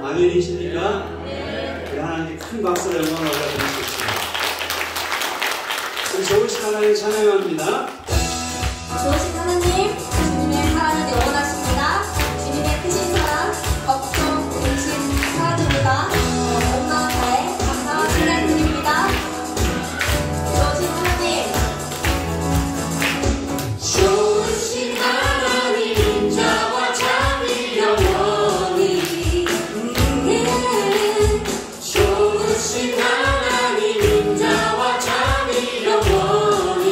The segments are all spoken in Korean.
아멘이십니까? 네. 하나님께 큰 박수로 영광을 올려드리겠습니다. 좋으신 하나님 찬양합니다. 좋으신 하나님, 주님의 사랑은 영원하십니다. 주님의 크신 사랑, 걱정, 근심 사랑입니다. 온 마음 다해 감사와 찬양 드립니다. 좋으신 하나님, 좋으신 하나님 인자와 참이 영원히 좋으신 하나님 인자와 참이 영원히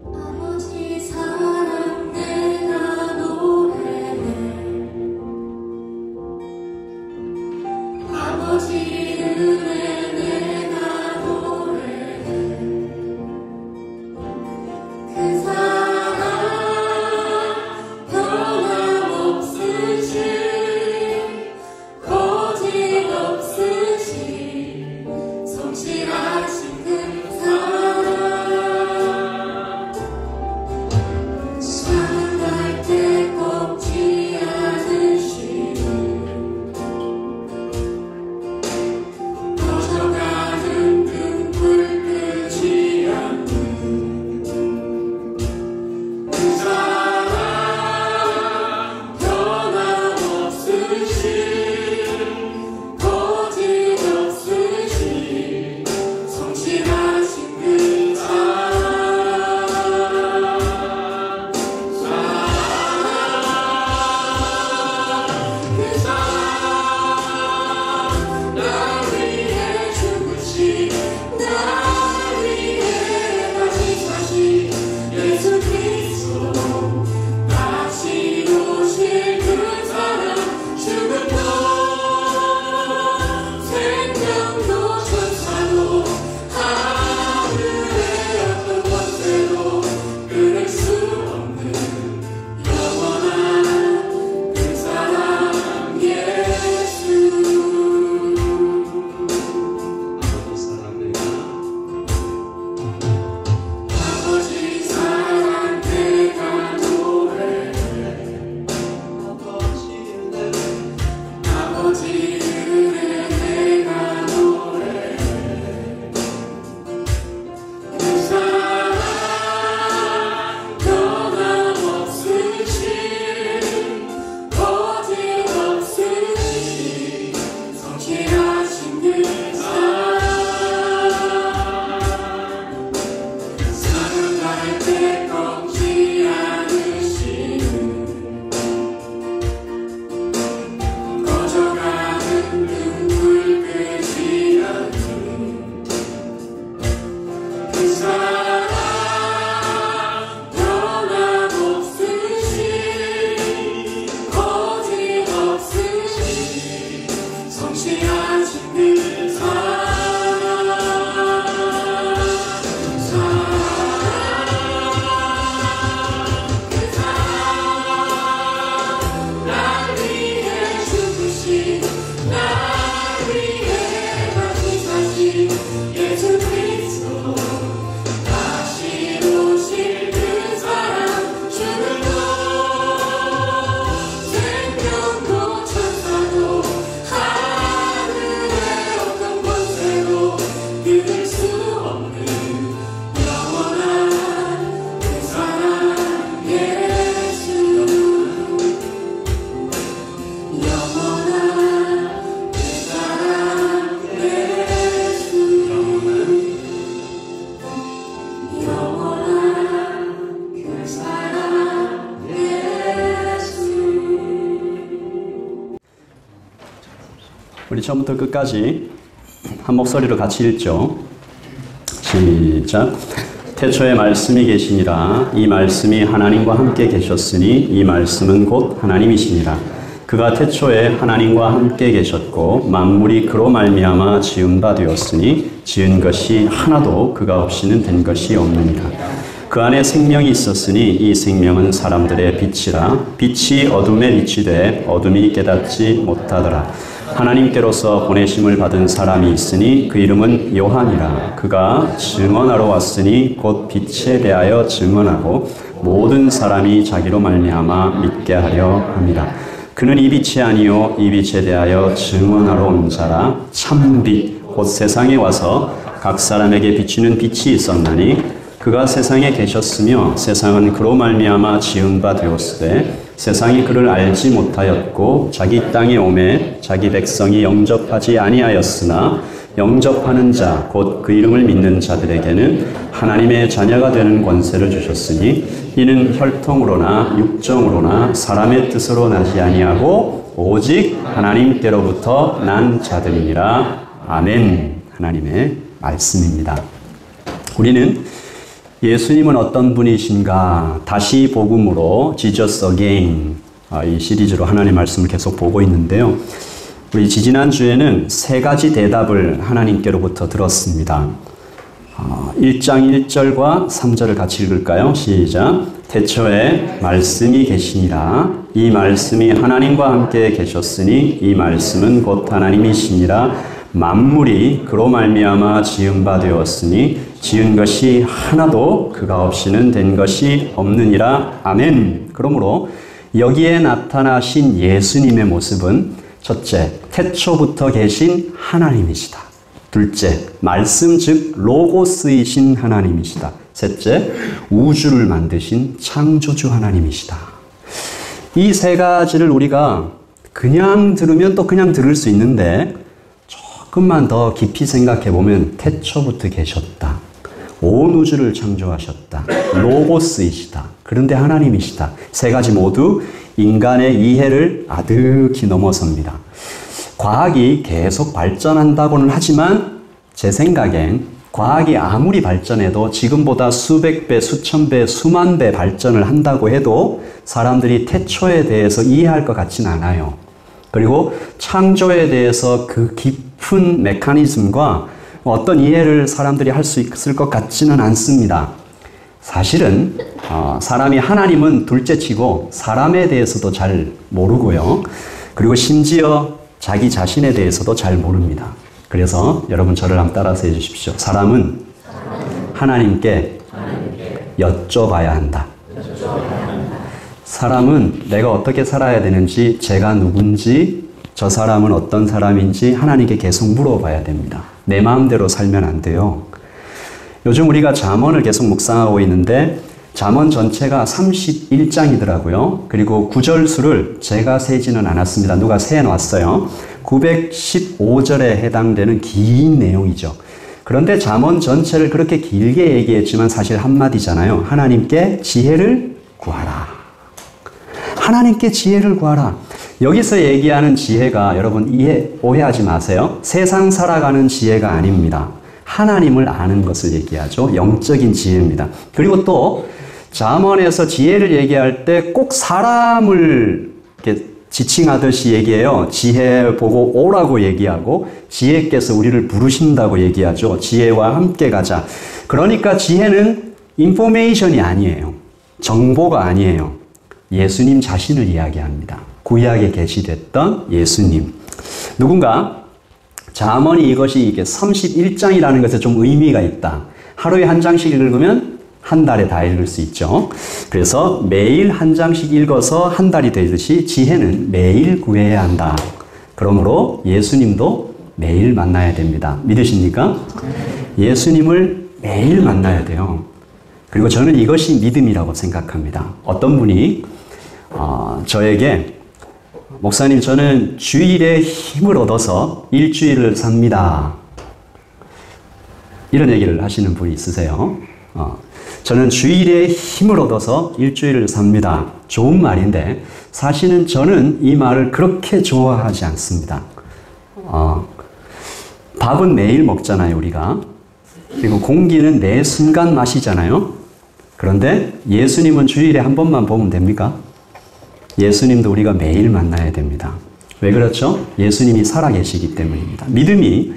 아버지 사랑 우리 처음부터 끝까지 한 목소리로 같이 읽죠. 시작. 태초에 말씀이 계시니라. 이 말씀이 하나님과 함께 계셨으니 이 말씀은 곧 하나님이시니라. 그가 태초에 하나님과 함께 계셨고 만물이 그로 말미암아 지은 바 되었으니 지은 것이 하나도 그가 없이는 된 것이 없느니라. 그 안에 생명이 있었으니 이 생명은 사람들의 빛이라. 빛이 어둠에 비치되 어둠이 깨닫지 못하더라. 하나님께로서 보내심을 받은 사람이 있으니 그 이름은 요한이라. 그가 증언하러 왔으니 곧 빛에 대하여 증언하고 모든 사람이 자기로 말미암아 믿게 하려 함이라. 그는 이 빛이 아니요 이 빛에 대하여 증언하러 온 자라. 참빛 곧 세상에 와서 각 사람에게 비추는 빛이 있었나니 그가 세상에 계셨으며 세상은 그로 말미암아 지은 바 되었으되 세상이 그를 알지 못하였고 자기 땅에 오매 자기 백성이 영접하지 아니하였으나 영접하는 자 곧 그 이름을 믿는 자들에게는 하나님의 자녀가 되는 권세를 주셨으니 이는 혈통으로나 육정으로나 사람의 뜻으로 나지 아니하고 오직 하나님께로부터 난 자들이니라. 아멘. 하나님의 말씀입니다. 우리는 예수님은 어떤 분이신가? 다시 복음으로 Jesus Again 이 시리즈로 하나님의 말씀을 계속 보고 있는데요. 우리 지지난주에는 세 가지 대답을 하나님께로부터 들었습니다. 1장 1절과 3절을 같이 읽을까요? 시작. 태초에 말씀이 계시니라. 이 말씀이 하나님과 함께 계셨으니 이 말씀은 곧 하나님이시니라. 만물이 그로 말미암아 지은 바 되었으니 지은 것이 하나도 그가 없이는 된 것이 없느니라. 아멘. 그러므로 여기에 나타나신 예수님의 모습은 첫째, 태초부터 계신 하나님이시다. 둘째, 말씀 즉 로고스이신 하나님이시다. 셋째, 우주를 만드신 창조주 하나님이시다. 이 세 가지를 우리가 그냥 들으면 또 그냥 들을 수 있는데 조금만 더 깊이 생각해 보면 태초부터 계셨다. 온 우주를 창조하셨다. 로고스이시다. 그런데 하나님이시다. 세 가지 모두 인간의 이해를 아득히 넘어섭니다. 과학이 계속 발전한다고는 하지만 제 생각엔 과학이 아무리 발전해도 지금보다 수백 배, 수천 배, 수만 배 발전을 한다고 해도 사람들이 태초에 대해서 이해할 것 같지는 않아요. 그리고 창조에 대해서 그 깊은 메커니즘과 어떤 이해를 사람들이 할 수 있을 것 같지는 않습니다. 사실은 사람이 하나님은 둘째치고 사람에 대해서도 잘 모르고요. 그리고 심지어 자기 자신에 대해서도 잘 모릅니다. 그래서 여러분 저를 한번 따라서 해주십시오. 사람은 하나님께 여쭤봐야 한다. 사람은 내가 어떻게 살아야 되는지, 제가 누군지, 저 사람은 어떤 사람인지 하나님께 계속 물어봐야 됩니다. 내 마음대로 살면 안 돼요. 요즘 우리가 잠언을 계속 묵상하고 있는데 잠언 전체가 31장이더라고요. 그리고 구절수를 제가 세지는 않았습니다. 누가 세놓았어요. 915절에 해당되는 긴 내용이죠. 그런데 잠언 전체를 그렇게 길게 얘기했지만 사실 한마디잖아요. 하나님께 지혜를 구하라. 하나님께 지혜를 구하라. 여기서 얘기하는 지혜가 여러분 오해하지 마세요. 세상 살아가는 지혜가 아닙니다. 하나님을 아는 것을 얘기하죠. 영적인 지혜입니다. 그리고 또 잠언에서 지혜를 얘기할 때 꼭 사람을 이렇게 지칭하듯이 얘기해요. 지혜 보고 오라고 얘기하고 지혜께서 우리를 부르신다고 얘기하죠. 지혜와 함께 가자. 그러니까 지혜는 인포메이션이 아니에요. 정보가 아니에요. 예수님 자신을 이야기합니다. 구약에 계시됐던 예수님. 누군가 잠언이 이것이 이게 31장이라는 것에 좀 의미가 있다. 하루에 한 장씩 읽으면 한 달에 다 읽을 수 있죠. 그래서 매일 한 장씩 읽어서 한 달이 되듯이 지혜는 매일 구해야 한다. 그러므로 예수님도 매일 만나야 됩니다. 믿으십니까? 예수님을 매일 만나야 돼요. 그리고 저는 이것이 믿음이라고 생각합니다. 어떤 분이 저에게 목사님 저는 주일에 힘을 얻어서 일주일을 삽니다. 이런 얘기를 하시는 분이 있으세요. 저는 주일에 힘을 얻어서 일주일을 삽니다. 좋은 말인데 사실은 저는 이 말을 그렇게 좋아하지 않습니다. 밥은 매일 먹잖아요, 우리가. 그리고 공기는 매 순간 마시잖아요. 그런데 예수님은 주일에 한 번만 보면 됩니까? 예수님도 우리가 매일 만나야 됩니다. 왜 그렇죠? 예수님이 살아계시기 때문입니다. 믿음이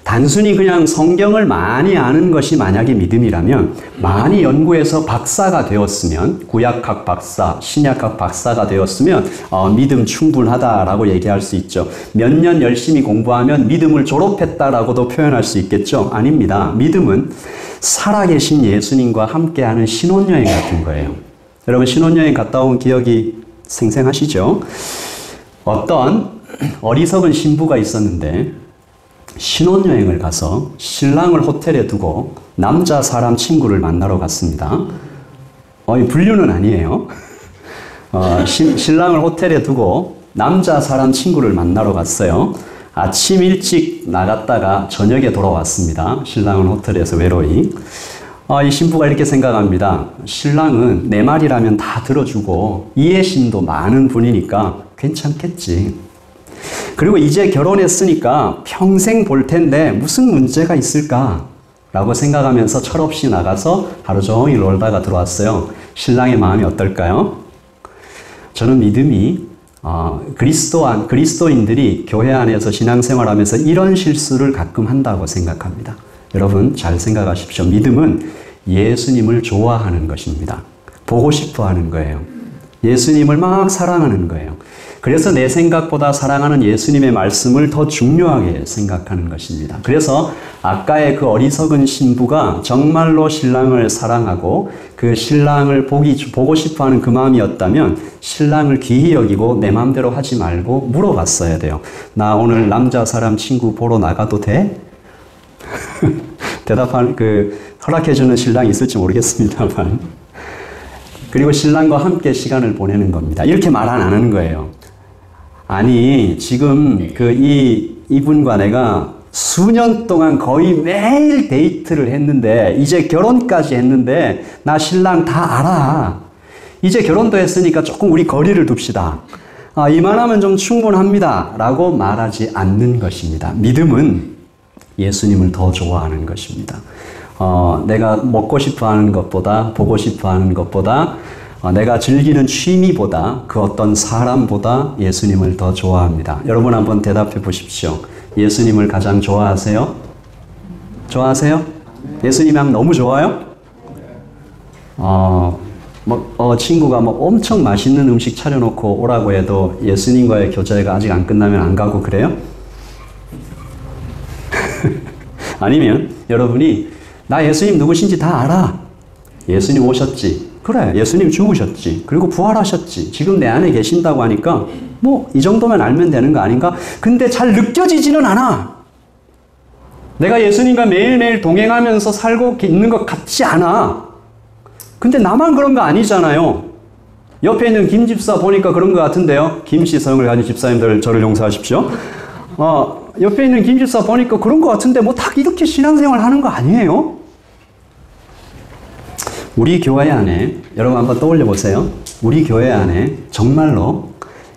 단순히 그냥 성경을 많이 아는 것이 만약에 믿음이라면 많이 연구해서 박사가 되었으면 구약학 박사, 신약학 박사가 되었으면 믿음 충분하다라고 얘기할 수 있죠. 몇 년 열심히 공부하면 믿음을 졸업했다라고도 표현할 수 있겠죠? 아닙니다. 믿음은 살아계신 예수님과 함께하는 신혼여행 같은 거예요. 여러분 신혼여행 갔다 온 기억이 생생하시죠? 어떤 어리석은 신부가 있었는데 신혼여행을 가서 신랑을 호텔에 두고 남자 사람 친구를 만나러 갔습니다. 불륜은 아니에요. 신랑을 호텔에 두고 남자 사람 친구를 만나러 갔어요. 아침 일찍 나갔다가 저녁에 돌아왔습니다. 신랑은 호텔에서 외로이. 이 신부가 이렇게 생각합니다. 신랑은 내 말이라면 다 들어주고 이해심도 많은 분이니까 괜찮겠지. 그리고 이제 결혼했으니까 평생 볼 텐데 무슨 문제가 있을까? 라고 생각하면서 철없이 나가서 하루 종일 놀다가 들어왔어요. 신랑의 마음이 어떨까요? 저는 믿음이 그리스도인들이 교회 안에서 신앙생활하면서 이런 실수를 가끔 한다고 생각합니다. 여러분 잘 생각하십시오. 믿음은 예수님을 좋아하는 것입니다. 보고 싶어 하는 거예요. 예수님을 막 사랑하는 거예요. 그래서 내 생각보다 사랑하는 예수님의 말씀을 더 중요하게 생각하는 것입니다. 그래서 아까의 그 어리석은 신부가 정말로 신랑을 사랑하고 그 신랑을 보고 싶어하는 그 마음이었다면 신랑을 귀히 여기고 내 마음대로 하지 말고 물어봤어야 돼요. 나 오늘 남자 사람 친구 보러 나가도 돼? 허락해주는 신랑이 있을지 모르겠습니다만. 그리고 신랑과 함께 시간을 보내는 겁니다. 이렇게 말 안 하는 거예요. 아니, 지금 이분과 내가 수년 동안 거의 매일 데이트를 했는데, 이제 결혼까지 했는데, 나 신랑 다 알아. 이제 결혼도 했으니까 조금 우리 거리를 둡시다. 이만하면 좀 충분합니다. 라고 말하지 않는 것입니다. 믿음은 예수님을 더 좋아하는 것입니다. 내가 먹고 싶어 하는 것보다, 보고 싶어 하는 것보다, 내가 즐기는 취미보다, 그 어떤 사람보다 예수님을 더 좋아합니다. 여러분 한번 대답해 보십시오. 예수님을 가장 좋아하세요? 좋아하세요? 예수님 하면 너무 좋아요? 친구가 엄청 맛있는 음식 차려놓고 오라고 해도 예수님과의 교제가 아직 안 끝나면 안 가고 그래요? 아니면 여러분이 나 예수님 누구신지 다 알아. 예수님 오셨지. 그래, 예수님 죽으셨지. 그리고 부활하셨지. 지금 내 안에 계신다고 하니까 이 정도면 알면 되는 거 아닌가? 근데 잘 느껴지지는 않아. 내가 예수님과 매일매일 동행하면서 살고 있는 것 같지 않아. 근데 나만 그런 거 아니잖아요. 옆에 있는 김 집사 보니까 그런 것 같은데요. 김씨성을 가진 집사님들 저를 용서하십시오. 옆에 있는 김 집사 보니까 그런 것 같은데 딱 이렇게 신앙생활 하는 거 아니에요? 우리 교회 안에, 여러분 한번 떠올려 보세요. 우리 교회 안에 정말로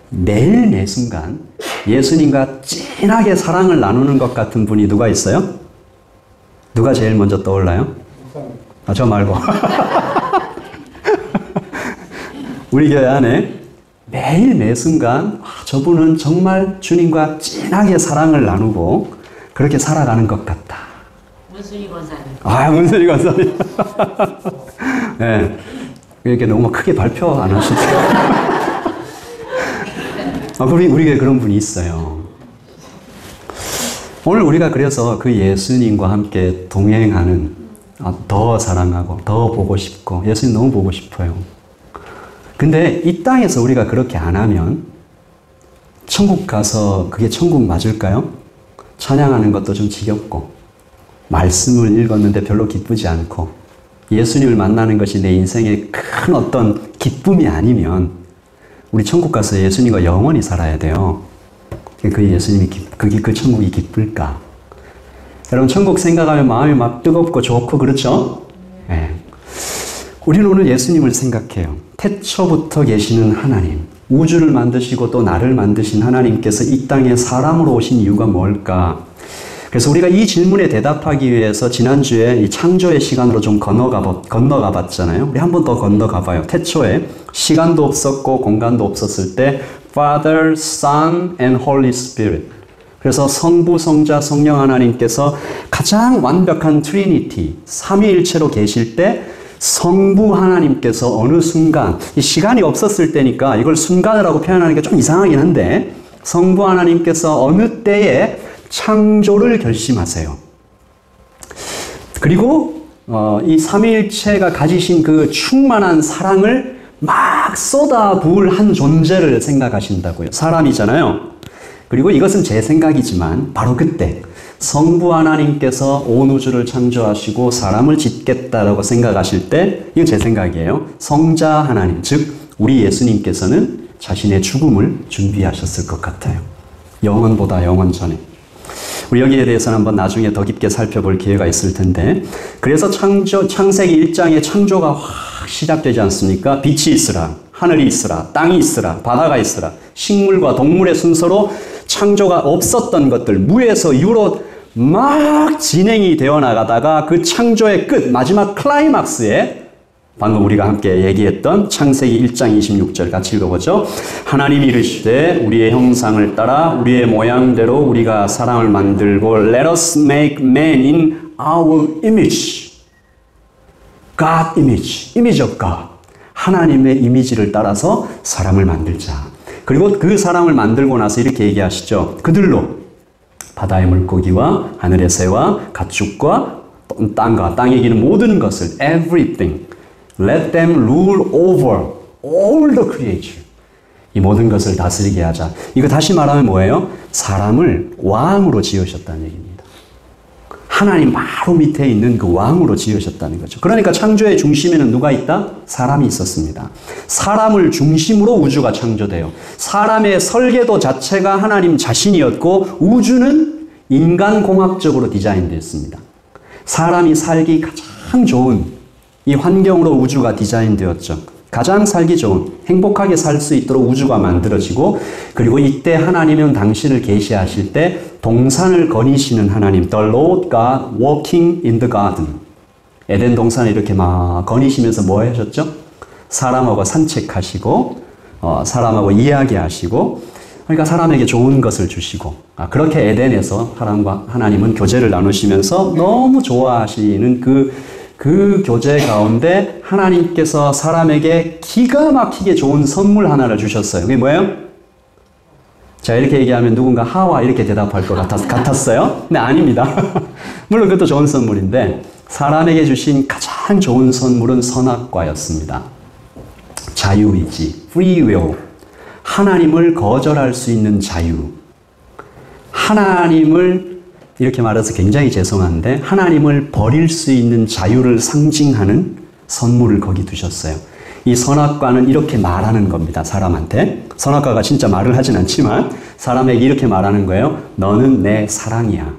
매일 매 순간 예수님과 진하게 사랑을 나누는 것 같은 분이 누가 있어요? 누가 제일 먼저 떠올라요? 저 말고. 우리 교회 안에 매일 매 순간 저분은 정말 주님과 진하게 사랑을 나누고 그렇게 살아가는 것 같다. 문순이 권사님. 문순이 권사님. 네. 이렇게 너무 크게 발표 안 하시죠? 우리에게 그런 분이 있어요. 오늘 우리가 그래서 그 예수님과 함께 동행하는, 더 사랑하고, 더 보고 싶고, 예수님 너무 보고 싶어요. 근데 이 땅에서 우리가 그렇게 안 하면 천국 가서 그게 천국 맞을까요? 찬양하는 것도 좀 지겹고, 말씀을 읽었는데 별로 기쁘지 않고, 예수님을 만나는 것이 내 인생의 큰 어떤 기쁨이 아니면 우리 천국 가서 예수님과 영원히 살아야 돼요. 그 예수님이, 그 천국이 기쁠까? 여러분, 천국 생각하면 마음이 막 뜨겁고 좋고 그렇죠? 네. 우리는 오늘 예수님을 생각해요. 태초부터 계시는 하나님, 우주를 만드시고 또 나를 만드신 하나님께서 이 땅에 사람으로 오신 이유가 뭘까? 그래서 우리가 이 질문에 대답하기 위해서 지난주에 이 창조의 시간으로 좀 건너가 봤잖아요. 우리 한 번 더 건너가 봐요. 태초에 시간도 없었고 공간도 없었을 때 Father, Son and Holy Spirit. 그래서 성부, 성자, 성령 하나님께서 가장 완벽한 트리니티, 삼위일체로 계실 때 성부 하나님께서 어느 순간, 이 시간이 없었을 때니까 이걸 순간이라고 표현하는 게 좀 이상하긴 한데 성부 하나님께서 어느 때에 창조를 결심하세요. 그리고 이 삼위일체가 가지신 그 충만한 사랑을 막 쏟아부을 한 존재를 생각하신다고요. 사람이잖아요. 그리고 이것은 제 생각이지만 바로 그때 성부 하나님께서 온 우주를 창조하시고 사람을 짓겠다라고 생각하실 때, 이건 제 생각이에요. 성자 하나님, 즉 우리 예수님께서는 자신의 죽음을 준비하셨을 것 같아요. 영원보다 영원 전에. 우리 여기에 대해서는 한번 나중에 더 깊게 살펴볼 기회가 있을 텐데, 그래서 창세기 1장에 창조가 확 시작되지 않습니까? 빛이 있으라, 하늘이 있으라, 땅이 있으라, 바다가 있으라, 식물과 동물의 순서로 창조가 없었던 것들 무에서 유로 막 진행이 되어 나가다가 그 창조의 끝, 마지막 클라이막스에 방금 우리가 함께 얘기했던 창세기 1장 26절 같이 읽어보죠. 하나님이 이르시되 우리의 형상을 따라 우리의 모양대로 우리가 사람을 만들고 Let us make man in our image. God image. Image of God. 하나님의 이미지를 따라서 사람을 만들자. 그리고 그 사람을 만들고 나서 이렇게 얘기하시죠. 그들로 바다의 물고기와 하늘의 새와 가축과 땅과 땅에 기는 모든 것을 everything let them rule over all the creation. 이 모든 것을 다스리게 하자. 이거 다시 말하면 뭐예요? 사람을 왕으로 지으셨다는 얘기입니다. 하나님 바로 밑에 있는 그 왕으로 지으셨다는 거죠. 그러니까 창조의 중심에는 누가 있다? 사람이 있었습니다. 사람을 중심으로 우주가 창조돼요. 사람의 설계도 자체가 하나님 자신이었고 우주는 인간공학적으로 디자인되었습니다. 사람이 살기 가장 좋은 이 환경으로 우주가 디자인되었죠. 가장 살기 좋은, 행복하게 살 수 있도록 우주가 만들어지고, 그리고 이때 하나님은 당신을 계시하실 때 동산을 거니시는 하나님, The Lord God walking in the garden. 에덴 동산을 이렇게 막 거니시면서 뭐 하셨죠? 사람하고 산책하시고, 사람하고 이야기하시고, 그러니까 사람에게 좋은 것을 주시고, 그렇게 에덴에서 사람과 하나님은 교제를 나누시면서 너무 좋아하시는 그 교제 가운데 하나님께서 사람에게 기가 막히게 좋은 선물 하나를 주셨어요. 그게 뭐예요? 자, 이렇게 얘기하면 누군가 하와 이렇게 대답할 것 같았어요? 네, 아닙니다. 물론 그것도 좋은 선물인데 사람에게 주신 가장 좋은 선물은 선악과였습니다. 자유의지, free will. 하나님을 거절할 수 있는 자유. 하나님을 이렇게 말해서 굉장히 죄송한데 하나님을 버릴 수 있는 자유를 상징하는 선물을 거기 두셨어요. 이 선악과는 이렇게 말하는 겁니다. 사람한테. 선악과가 진짜 말을 하진 않지만 사람에게 이렇게 말하는 거예요. 너는 내 사랑이야.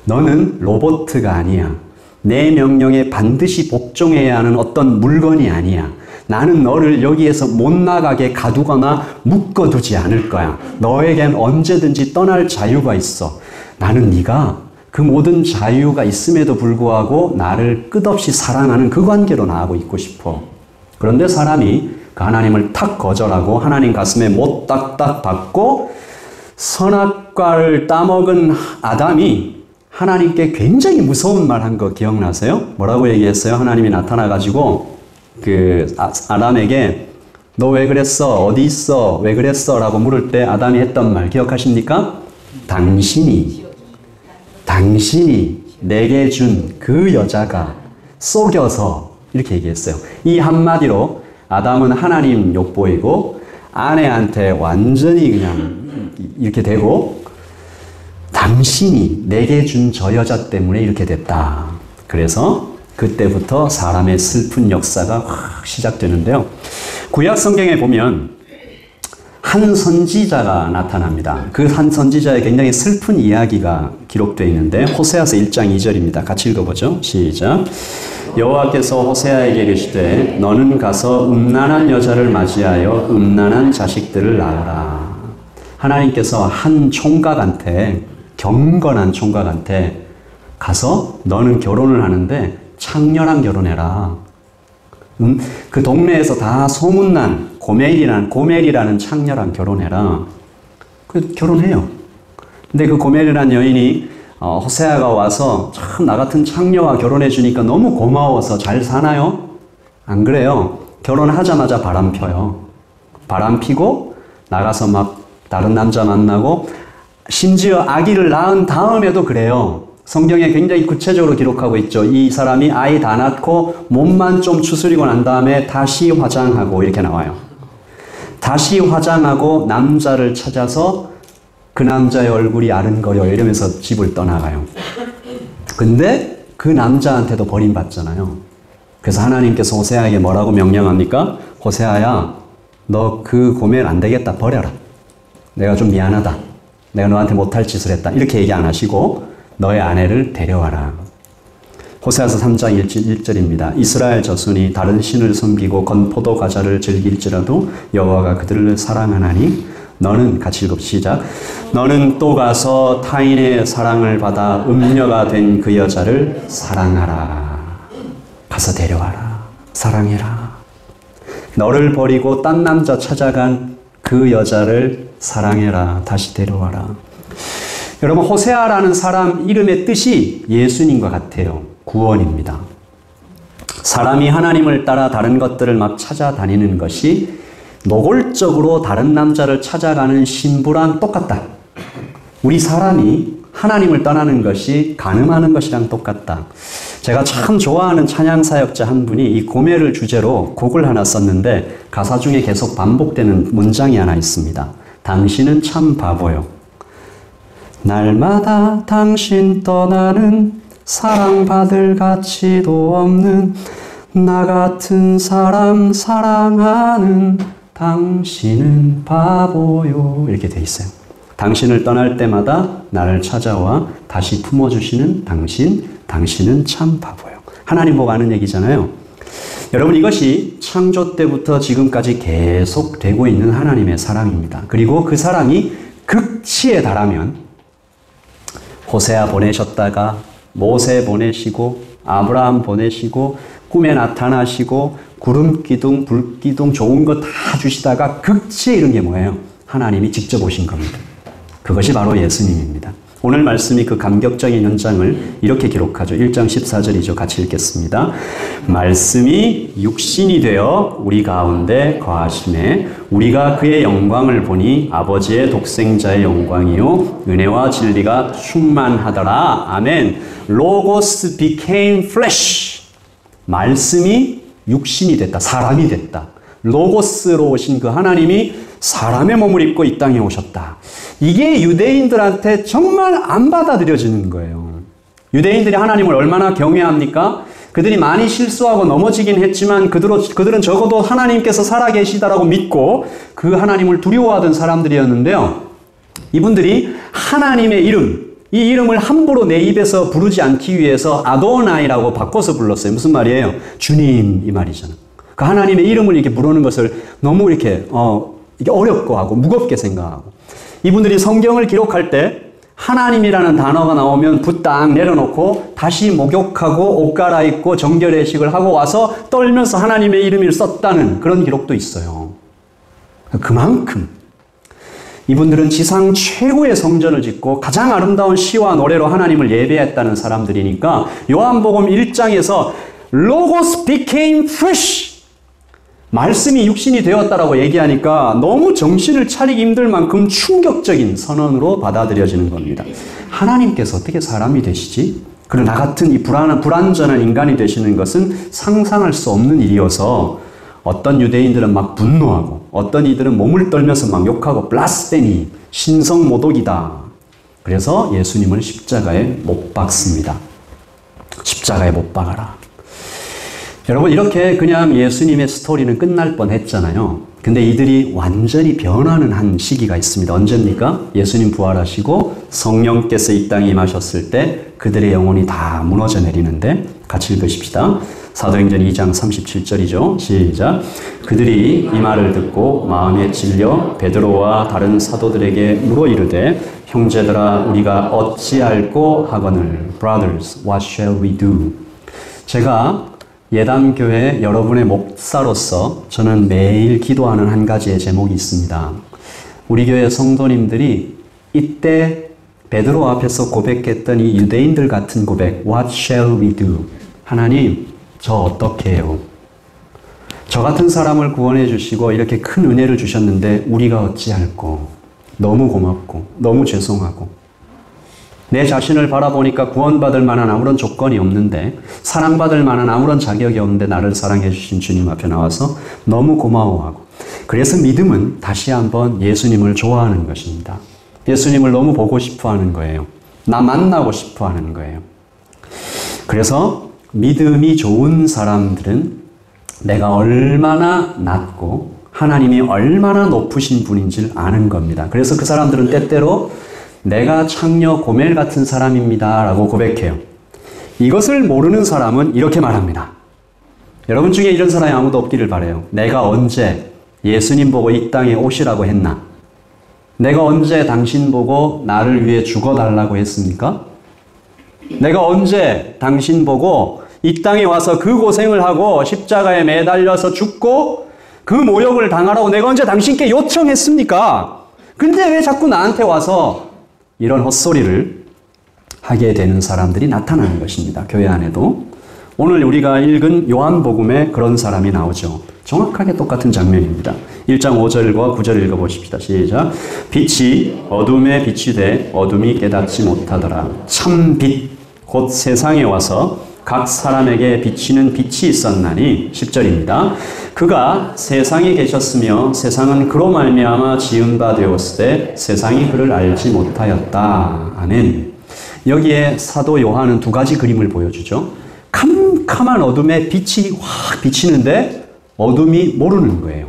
너는 로봇가 아니야. 내 명령에 반드시 복종해야 하는 어떤 물건이 아니야. 나는 너를 여기에서 못 나가게 가두거나 묶어두지 않을 거야. 너에겐 언제든지 떠날 자유가 있어. 나는 네가 그 모든 자유가 있음에도 불구하고 나를 끝없이 사랑하는 그 관계로 나하고 있고 싶어. 그런데 사람이 그 하나님을 탁 거절하고 하나님 가슴에 못 딱딱 박고 선악과를 따먹은 아담이 하나님께 굉장히 무서운 말 한 거 기억나세요? 뭐라고 얘기했어요? 하나님이 나타나가지고 그 아담에게 너 왜 그랬어? 어디 있어? 왜 그랬어? 라고 물을 때 아담이 했던 말 기억하십니까? 당신이 내게 준 그 여자가 속여서 이렇게 얘기했어요. 이 한마디로 아담은 하나님 욕보이고 아내한테 완전히 그냥 이렇게 되고 당신이 내게 준 저 여자 때문에 이렇게 됐다. 그래서 그때부터 사람의 슬픈 역사가 확 시작되는데요. 구약 성경에 보면 한 선지자가 나타납니다. 그 한 선지자의 굉장히 슬픈 이야기가 기록되어 있는데 호세아서 1장 2절입니다. 같이 읽어보죠. 시작. 여호와께서 호세아에게 이르시되 너는 가서 음란한 여자를 맞이하여 음란한 자식들을 낳으라. 하나님께서 한 총각한테, 경건한 총각한테 가서 너는 결혼을 하는데 창녀랑 결혼해라. 그 동네에서 다 소문난 고멜이라는 창녀랑 결혼해라. 그 결혼해요. 근데 그 고멜이라는 여인이 호세아가 와서 참 나 같은 창녀와 결혼해 주니까 너무 고마워서 잘 사나요? 안 그래요. 결혼하자마자 바람 펴요. 바람 피고 나가서 막 다른 남자 만나고 심지어 아기를 낳은 다음에도 그래요. 성경에 굉장히 구체적으로 기록하고 있죠. 이 사람이 아이 다 낳고 몸만 좀 추스리고 난 다음에 다시 화장하고 이렇게 나와요. 다시 화장하고 남자를 찾아서 그 남자의 얼굴이 아른거려 이러면서 집을 떠나가요. 근데 그 남자한테도 버림받잖아요. 그래서 하나님께서 호세아에게 뭐라고 명령합니까? 호세아야, 너 그 고멜 안 되겠다. 버려라. 내가 좀 미안하다. 내가 너한테 못할 짓을 했다. 이렇게 얘기 안 하시고 너의 아내를 데려와라. 호세아서 3장 1절입니다. 이스라엘 자손이 다른 신을 섬기고 건포도 과자를 즐길지라도 여호와가 그들을 사랑하나니 너는, 같이 읽읍시다. 너는 또 가서 타인의 사랑을 받아 음녀가 된 그 여자를 사랑하라. 가서 데려와라. 사랑해라. 너를 버리고 딴 남자 찾아간 그 여자를 사랑해라. 다시 데려와라. 여러분, 호세아라는 사람 이름의 뜻이 예수님과 같아요. 구원입니다. 사람이 하나님을 따라 다른 것들을 막 찾아다니는 것이 노골적으로 다른 남자를 찾아가는 신부랑 똑같다. 우리 사람이 하나님을 떠나는 것이 간음하는 것이랑 똑같다. 제가 참 좋아하는 찬양 사역자 한 분이 이 고멜을 주제로 곡을 하나 썼는데 가사 중에 계속 반복되는 문장이 하나 있습니다. 당신은 참 바보요. 날마다 당신 떠나는 사랑받을 가치도 없는 나 같은 사람 사랑하는 당신은 바보요. 이렇게 돼 있어요. 당신을 떠날 때마다 나를 찾아와 다시 품어주시는 당신은 참 바보요. 하나님 보고 하는 얘기잖아요. 여러분, 이것이 창조 때부터 지금까지 계속 되고 있는 하나님의 사랑입니다. 그리고 그 사랑이 극치에 달하면 호세아 보내셨다가 모세 보내시고 아브라함 보내시고 꿈에 나타나시고 구름 기둥, 불 기둥 좋은 거 다 주시다가 극치에 이른 게 뭐예요? 하나님이 직접 오신 겁니다. 그것이 바로 예수님입니다. 오늘 말씀이 그 감격적인 현장을 이렇게 기록하죠. 1장 14절이죠. 같이 읽겠습니다. 말씀이 육신이 되어 우리 가운데 거하시매 우리가 그의 영광을 보니 아버지의 독생자의 영광이요 은혜와 진리가 충만하더라. 아멘. Logos became flesh. 말씀이 육신이 됐다. 사람이 됐다. 로고스로 오신 그 하나님이 사람의 몸을 입고 이 땅에 오셨다. 이게 유대인들한테 정말 안 받아들여지는 거예요. 유대인들이 하나님을 얼마나 경외합니까? 그들이 많이 실수하고 넘어지긴 했지만 그들은 적어도 하나님께서 살아계시다라고 믿고 그 하나님을 두려워하던 사람들이었는데요. 이분들이 하나님의 이름, 이 이름을 함부로 내 입에서 부르지 않기 위해서 아도나이라고 바꿔서 불렀어요. 무슨 말이에요? 주님, 이 말이잖아요. 그 하나님의 이름을 이렇게 부르는 것을 너무 이렇게 이게 어렵고 하고 무겁게 생각하고, 이분들이 성경을 기록할 때 하나님이라는 단어가 나오면 붓딱 내려놓고 다시 목욕하고 옷 갈아입고 정결회식을 하고 와서 떨면서 하나님의 이름을 썼다는 그런 기록도 있어요. 그만큼 이분들은 지상 최고의 성전을 짓고 가장 아름다운 시와 노래로 하나님을 예배했다는 사람들이니까 요한복음 1장에서 Logos became flesh, 말씀이 육신이 되었다라고 얘기하니까 너무 정신을 차리기 힘들 만큼 충격적인 선언으로 받아들여지는 겁니다. 하나님께서 어떻게 사람이 되시지? 그리고 나 같은 이 불완전한 인간이 되시는 것은 상상할 수 없는 일이어서 어떤 유대인들은 막 분노하고 어떤 이들은 몸을 떨면서 막 욕하고 블라스페미, 신성모독이다. 그래서 예수님을 십자가에 못 박습니다. 십자가에 못 박아라. 여러분, 이렇게 그냥 예수님의 스토리는 끝날 뻔했잖아요. 근데 이들이 완전히 변하는 한 시기가 있습니다. 언제입니까? 예수님 부활하시고 성령께서 이 땅에 임하셨을 때 그들의 영혼이 다 무너져 내리는데, 같이 읽으십시다. 사도행전 2장 37절이죠. 시작. 그들이 이 말을 듣고 마음에 찔려 베드로와 다른 사도들에게 물어 이르되 형제들아 우리가 어찌할꼬 하거늘. Brothers, what shall we do? 제가 예담교회 여러분의 목사로서 저는 매일 기도하는 한 가지의 제목이 있습니다. 우리 교회 성도님들이 이때 베드로 앞에서 고백했던 이 유대인들 같은 고백, What shall we do? 하나님, 저 어떻게 해요? 저 같은 사람을 구원해 주시고 이렇게 큰 은혜를 주셨는데 우리가 어찌할꼬? 너무 고맙고 너무 죄송하고 내 자신을 바라보니까 구원받을 만한 아무런 조건이 없는데 사랑받을 만한 아무런 자격이 없는데 나를 사랑해 주신 주님 앞에 나와서 너무 고마워하고 그래서 믿음은 다시 한번 예수님을 좋아하는 것입니다. 예수님을 너무 보고 싶어 하는 거예요. 나 만나고 싶어 하는 거예요. 그래서 믿음이 좋은 사람들은 내가 얼마나 낮고 하나님이 얼마나 높으신 분인지를 아는 겁니다. 그래서 그 사람들은 때때로 내가 창녀 고멜 같은 사람입니다 라고 고백해요. 이것을 모르는 사람은 이렇게 말합니다. 여러분 중에 이런 사람이 아무도 없기를 바라요. 내가 언제 예수님 보고 이 땅에 오시라고 했나? 내가 언제 당신 보고 나를 위해 죽어달라고 했습니까? 내가 언제 당신 보고 이 땅에 와서 그 고생을 하고 십자가에 매달려서 죽고 그 모욕을 당하라고 내가 언제 당신께 요청했습니까? 근데 왜 자꾸 나한테 와서 이런 헛소리를 하게 되는 사람들이 나타나는 것입니다. 교회 안에도. 오늘 우리가 읽은 요한복음에 그런 사람이 나오죠. 정확하게 똑같은 장면입니다. 1장 5절과 9절 읽어보십시다. 시작. 빛이 어둠에 빛이 돼 어둠이 깨닫지 못하더라. 참 빛, 곧 세상에 와서 각 사람에게 비치는 빛이 있었나니 10절입니다. 그가 세상에 계셨으며 세상은 그로 말미암아 지은 바 되었으되 세상이 그를 알지 못하였다. 아멘. 여기에 사도 요한은 두 가지 그림을 보여주죠. 캄캄한 어둠에 빛이 확 비치는데 어둠이 모르는 거예요.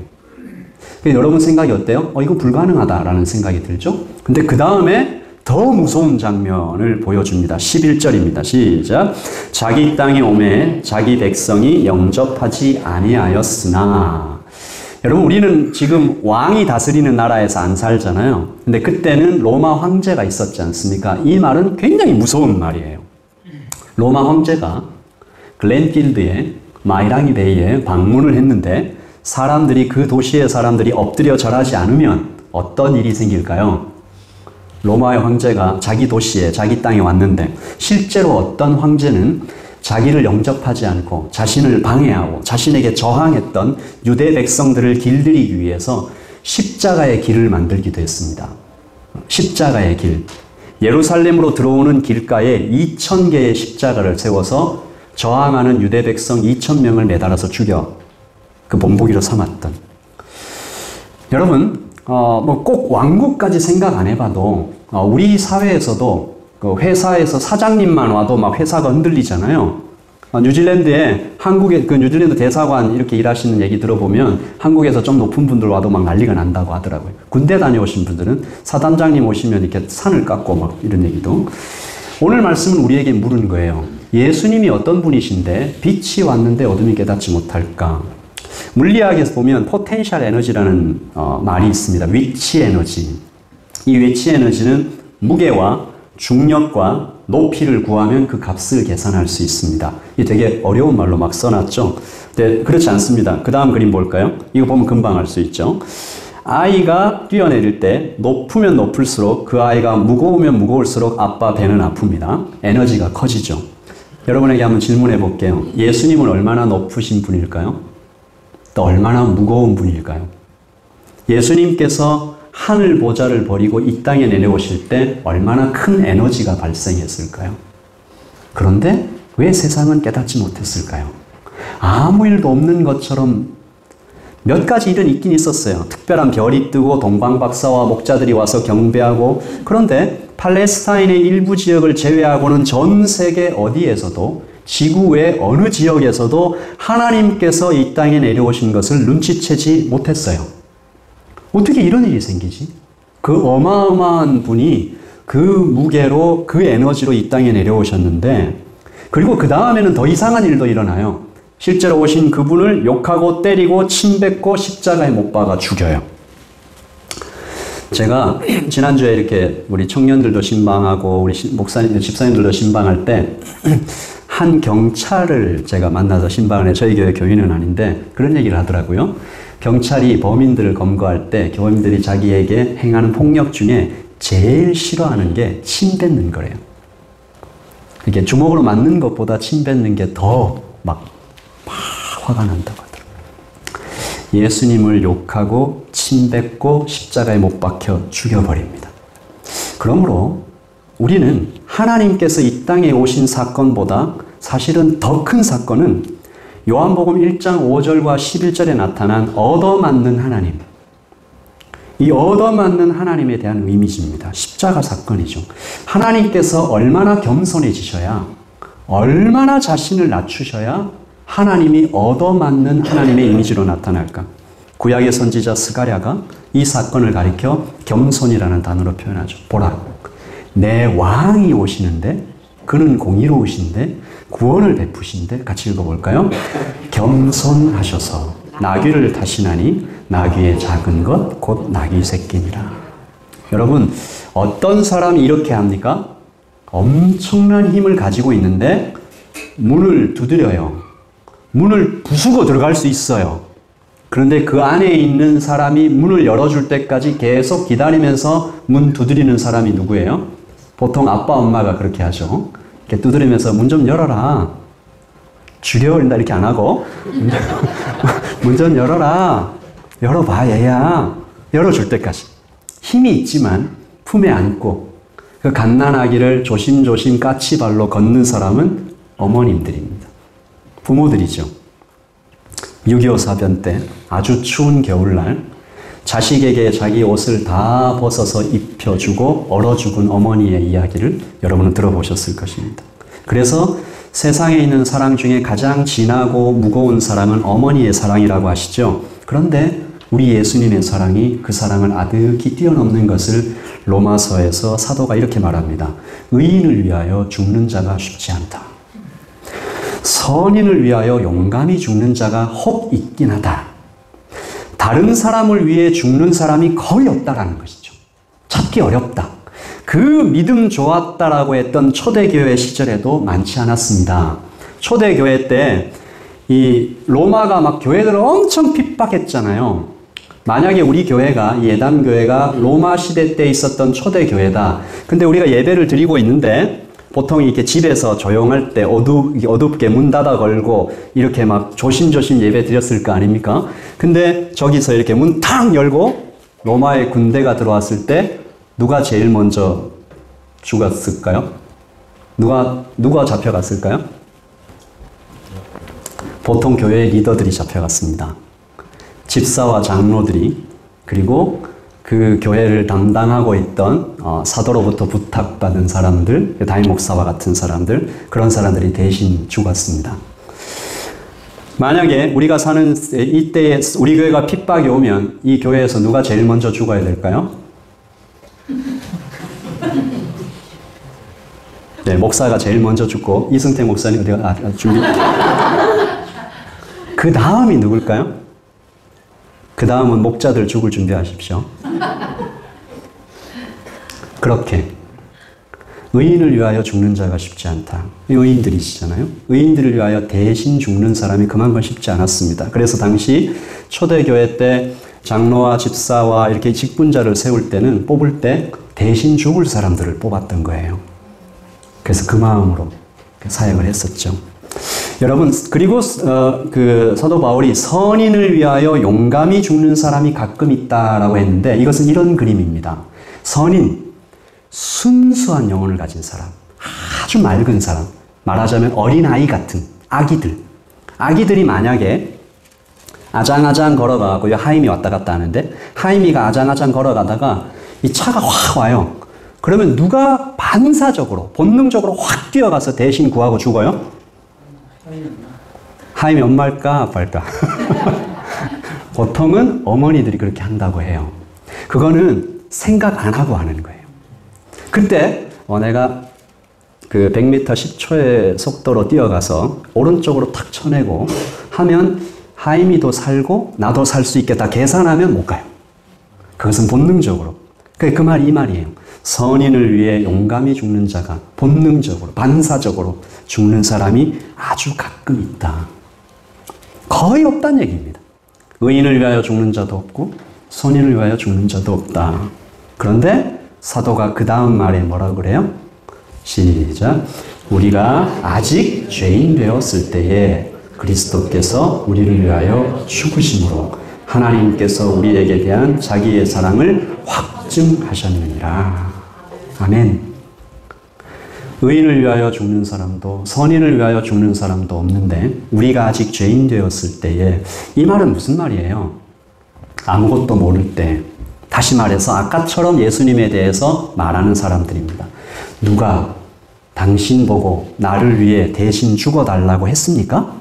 여러분 생각이 어때요? 이거 불가능하다라는 생각이 들죠? 근데 그 다음에 더 무서운 장면을 보여줍니다. 11절입니다. 시작. 자기 땅에 오매 자기 백성이 영접하지 아니하였으나. 여러분 우리는 지금 왕이 다스리는 나라에서 안 살잖아요. 근데 그때는 로마 황제가 있었지 않습니까? 이 말은 굉장히 무서운 말이에요. 로마 황제가 글렌필드의 마이라기 베이에 방문을 했는데 사람들이 그 도시의 사람들이 엎드려 절하지 않으면 어떤 일이 생길까요? 로마의 황제가 자기 도시에 자기 땅에 왔는데 실제로 어떤 황제는 자기를 영접하지 않고 자신을 방해하고 자신에게 저항했던 유대 백성들을 길들이기 위해서 십자가의 길을 만들기도 했습니다. 십자가의 길. 예루살렘으로 들어오는 길가에 2,000개의 십자가를 세워서 저항하는 유대 백성 2,000명을 매달아서 죽여 그 본보기로 삼았던. 여러분 꼭 왕국까지 생각 안 해봐도 우리 사회에서도 그 회사에서 사장님만 와도 막 회사가 흔들리잖아요. 뉴질랜드에 한국의 그 뉴질랜드 대사관 이렇게 일하시는 얘기 들어보면 한국에서 좀 높은 분들 와도 막 난리가 난다고 하더라고요. 군대 다녀오신 분들은 사단장님 오시면 이렇게 산을 깎고 막 이런 얘기도. 오늘 말씀은 우리에게 물은 거예요. 예수님이 어떤 분이신데 빛이 왔는데 어둠이 깨닫지 못할까? 물리학에서 보면 포텐셜 에너지라는 말이 있습니다. 위치 에너지. 이 위치 에너지는 무게와 중력과 높이를 구하면 그 값을 계산할 수 있습니다. 이 되게 어려운 말로 막 써놨죠. 근데 그렇지 않습니다. 그 다음 그림 볼까요? 이거 보면 금방 알 수 있죠. 아이가 뛰어내릴 때 높으면 높을수록 그 아이가 무거우면 무거울수록 아빠 배는 아픕니다. 에너지가 커지죠. 여러분에게 한번 질문해 볼게요. 예수님은 얼마나 높으신 분일까요? 또 얼마나 무거운 분일까요? 예수님께서 하늘 보좌를 버리고 이 땅에 내려오실 때 얼마나 큰 에너지가 발생했을까요? 그런데 왜 세상은 깨닫지 못했을까요? 아무 일도 없는 것처럼 몇 가지 일은 있긴 있었어요. 특별한 별이 뜨고 동방박사와 목자들이 와서 경배하고. 그런데 팔레스타인의 일부 지역을 제외하고는 전 세계 어디에서도 지구 외 어느 지역에서도 하나님께서 이 땅에 내려오신 것을 눈치채지 못했어요. 어떻게 이런 일이 생기지? 그 어마어마한 분이 그 무게로 그 에너지로 이 땅에 내려오셨는데, 그리고 그 다음에는 더 이상한 일도 일어나요. 실제로 오신 그분을 욕하고 때리고 침뱉고 십자가에 못 박아 죽여요. 제가 지난주에 이렇게 우리 청년들도 신방하고 우리 목사님, 집사님들도 신방할 때 한 경찰을 제가 만나서 신방을 해. 저희 교회 교인은 아닌데 그런 얘기를 하더라고요. 경찰이 범인들을 검거할 때 교인들이 자기에게 행하는 폭력 중에 제일 싫어하는 게 침 뱉는 거래요. 이게 주먹으로 맞는 것보다 침 뱉는 게 더 막 화가 난다고 하더라고요. 예수님을 욕하고 침 뱉고 십자가에 못 박혀 죽여버립니다. 그러므로 우리는 하나님께서 이 땅에 오신 사건보다 사실은 더 큰 사건은 요한복음 1장 5절과 11절에 나타난 얻어맞는 하나님. 이 얻어맞는 하나님에 대한 이미지입니다. 십자가 사건이죠. 하나님께서 얼마나 겸손해지셔야, 얼마나 자신을 낮추셔야 하나님이 얻어맞는 하나님의 이미지로 나타날까? 구약의 선지자 스가랴가 이 사건을 가리켜 겸손이라는 단어로 표현하죠. 보라, 내 왕이 오시는데 그는 공의로우신데 구원을 베푸신데 같이 읽어볼까요? 겸손하셔서 나귀를 타시나니 나귀의 작은 것 곧 나귀 새끼니라. 여러분, 어떤 사람이 이렇게 합니까? 엄청난 힘을 가지고 있는데 문을 두드려요. 문을 부수고 들어갈 수 있어요. 그런데 그 안에 있는 사람이 문을 열어줄 때까지 계속 기다리면서 문 두드리는 사람이 누구예요? 보통 아빠, 엄마가 그렇게 하죠. 이렇게 두드리면서 문 좀 열어라. 죽여버린다 이렇게 안 하고 문 좀 열어라. 열어봐 얘야. 열어줄 때까지. 힘이 있지만 품에 안고 그 갓난아기를 조심조심 까치발로 걷는 사람은 어머님들입니다. 부모들이죠. 6.25 사변 때 아주 추운 겨울날 자식에게 자기 옷을 다 벗어서 입혀주고 얼어 죽은 어머니의 이야기를 여러분은 들어보셨을 것입니다. 그래서 세상에 있는 사랑 중에 가장 진하고 무거운 사랑은 어머니의 사랑이라고 하시죠. 그런데 우리 예수님의 사랑이 그 사랑을 아득히 뛰어넘는 것을 로마서에서 사도가 이렇게 말합니다. 의인을 위하여 죽는 자가 쉽지 않다. 선인을 위하여 용감히 죽는 자가 혹 있긴 하다. 다른 사람을 위해 죽는 사람이 거의 없다라는 것이죠. 찾기 어렵다. 그 믿음 좋았다라고 했던 초대교회 시절에도 많지 않았습니다. 초대교회 때 이 로마가 막 교회들을 엄청 핍박했잖아요. 만약에 우리 교회가, 예담교회가 로마 시대 때 있었던 초대교회다. 근데 우리가 예배를 드리고 있는데 보통 이렇게 집에서 조용할 때 어둡게 문 닫아 걸고 이렇게 막 조심조심 예배 드렸을 거 아닙니까? 근데 저기서 이렇게 문 탁 열고 로마의 군대가 들어왔을 때 누가 제일 먼저 죽었을까요? 누가 잡혀갔을까요? 보통 교회의 리더들이 잡혀갔습니다. 집사와 장로들이, 그리고 그 교회를 담당하고 있던 사도로부터 부탁받은 사람들, 담임 목사와 같은 사람들, 그런 사람들이 대신 죽었습니다. 만약에 우리가 사는 이때에 우리 교회가 핍박이 오면 이 교회에서 누가 제일 먼저 죽어야 될까요? 네, 목사가 제일 먼저 죽고 이승태 목사님 어디가 준비. 그 다음이 누굴까요? 그 다음은 목자들 죽을 준비하십시오. 그렇게 의인을 위하여 죽는 자가 쉽지 않다. 의인들이시잖아요. 의인들을 위하여 대신 죽는 사람이 그만큼 쉽지 않았습니다. 그래서 당시 초대교회 때 장로와 집사와 이렇게 직분자를 세울 때는 뽑을 때 대신 죽을 사람들을 뽑았던 거예요. 그래서 그 마음으로 사역을 했었죠. 여러분, 그리고 그 사도 바울이 선인을 위하여 용감히 죽는 사람이 가끔 있다라고 했는데 이것은 이런 그림입니다. 선인, 순수한 영혼을 가진 사람, 아주 맑은 사람, 말하자면 어린아이 같은 아기들이 만약에 아장아장 걸어가고 하임이 왔다 갔다 하는데 하임이가 아장아장 걸어가다가 이 차가 확 와요. 그러면 누가 반사적으로 본능적으로 확 뛰어가서 대신 구하고 죽어요? 하임이 엄마일까 아빠일까? 보통은 어머니들이 그렇게 한다고 해요. 그거는 생각 안 하고 하는 거예요. 그때 내가 그 100m 10초의 속도로 뛰어가서 오른쪽으로 탁 쳐내고 하면 하임이도 살고 나도 살 수 있겠다 계산하면 못 가요. 그것은 본능적으로. 그 말이 이 말이에요. 선인을 위해 용감히 죽는 자가 본능적으로, 반사적으로 죽는 사람이 아주 가끔 있다. 거의 없다는 얘기입니다. 의인을 위하여 죽는 자도 없고 선인을 위하여 죽는 자도 없다. 그런데 사도가 그 다음 말에 뭐라고 그래요? 시작. 우리가 아직 죄인 되었을 때에 그리스도께서 우리를 위하여 죽으심으로 하나님께서 우리에게 대한 자기의 사랑을 확증하셨느니라. 아멘. 의인을 위하여 죽는 사람도 선인을 위하여 죽는 사람도 없는데 우리가 아직 죄인 되었을 때에 이 말은 무슨 말이에요? 아무것도 모를 때, 다시 말해서 아까처럼 예수님에 대해서 말하는 사람들입니다. 누가 당신 보고 나를 위해 대신 죽어달라고 했습니까?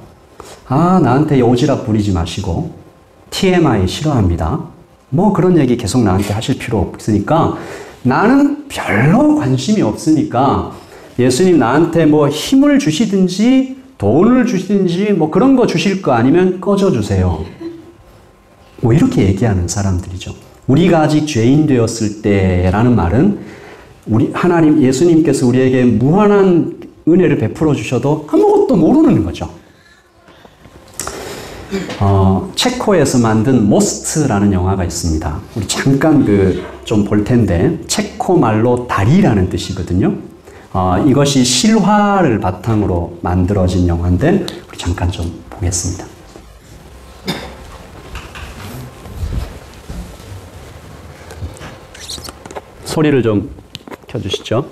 아, 나한테 오지랖 부리지 마시고 TMI 싫어합니다. 뭐 그런 얘기 계속 나한테 하실 필요 없으니까 나는 별로 관심이 없으니까 예수님 나한테 뭐 힘을 주시든지 돈을 주시든지 뭐 그런 거 주실 거 아니면 꺼져 주세요. 뭐 이렇게 얘기하는 사람들이죠. 우리가 아직 죄인 되었을 때라는 말은 우리 하나님 예수님께서 우리에게 무한한 은혜를 베풀어 주셔도 아무것도 모르는 거죠. 체코에서 만든 모스트라는 영화가 있습니다. 우리 잠깐 좀 볼 텐데 체코 말로 다리라는 뜻이거든요. 이것이 실화를 바탕으로 만들어진 영화인데 우리 잠깐 좀 보겠습니다. 소리를 좀 켜주시죠.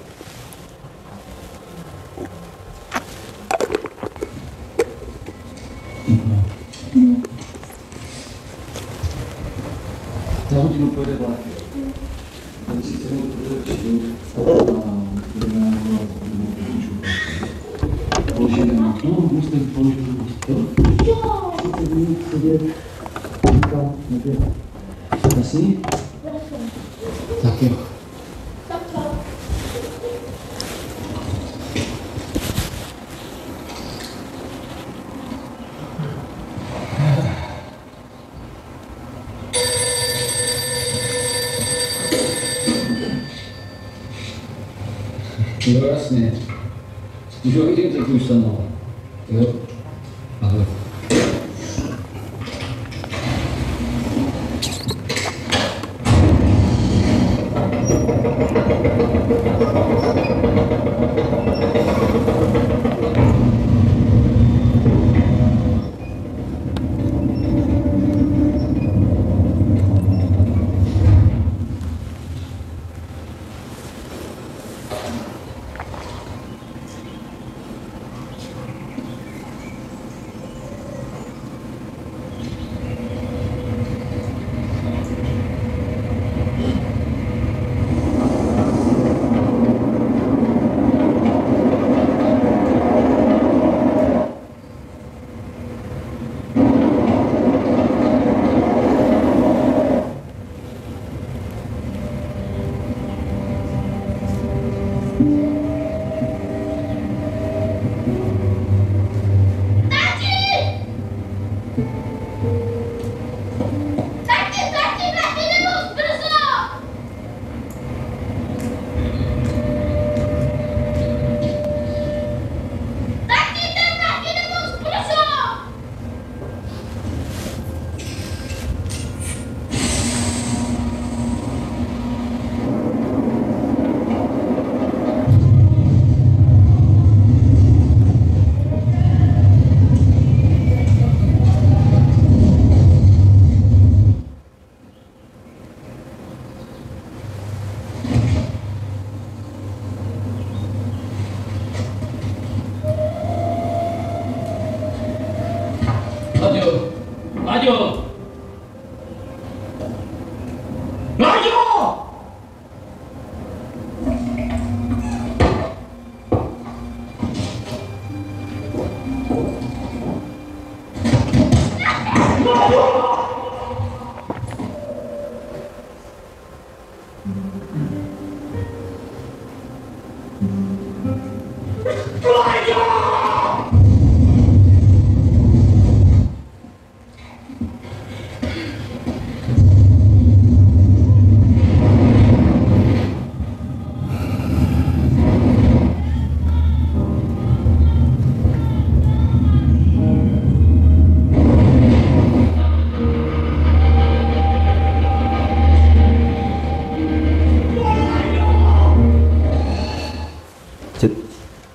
Jasne. Už ho vidím teď už samo. Jo? Ahoj.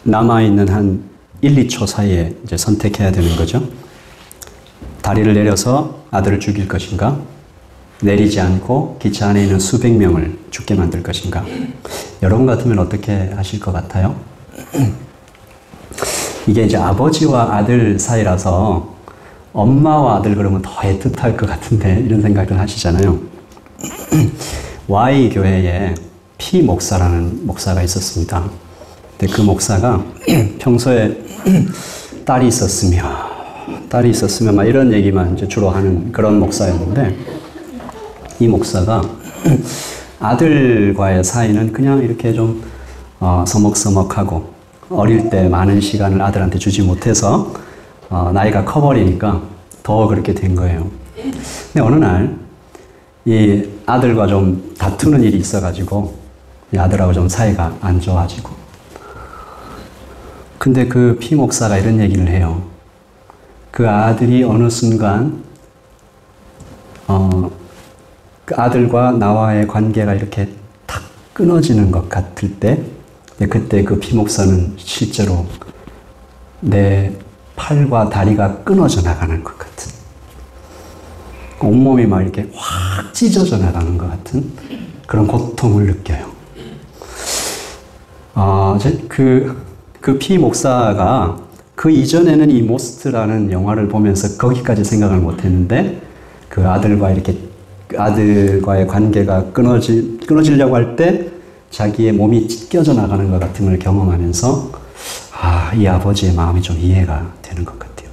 남아있는 한 1, 2초 사이에 이제 선택해야 되는 거죠. 다리를 내려서 아들을 죽일 것인가? 내리지 않고 기차 안에 있는 수백 명을 죽게 만들 것인가? 여러분 같으면 어떻게 하실 것 같아요? 이게 이제 아버지와 아들 사이라서 엄마와 아들 그러면 더 애틋할 것 같은데 이런 생각을 하시잖아요. Y 교회에 P 목사라는 목사가 있었습니다. 근데 그 목사가 평소에 딸이 있었으면 막 이런 얘기만 이제 주로 하는 그런 목사였는데 이 목사가 아들과의 사이는 그냥 이렇게 좀 서먹서먹하고 어릴 때 많은 시간을 아들한테 주지 못해서 나이가 커버리니까 더 그렇게 된 거예요. 근데 어느 날 이 아들과 좀 다투는 일이 있어가지고 이 아들하고 좀 사이가 안 좋아지고 근데 그 피 목사가 이런 얘기를 해요. 그 아들이 어느 순간 그 아들과 나와의 관계가 이렇게 탁 끊어지는 것 같을 때 그때 그 피 목사는 실제로 내 팔과 다리가 끊어져 나가는 것 같은 온몸이 막 이렇게 확 찢어져 나가는 것 같은 그런 고통을 느껴요. 그 피 목사가 그 이전에는 이 모스트라는 영화를 보면서 거기까지 생각을 못 했는데 그 아들과의 관계가 끊어지려고 할 때 자기의 몸이 찢겨져 나가는 것 같은 걸 경험하면서 이 아버지의 마음이 좀 이해가 되는 것 같아요.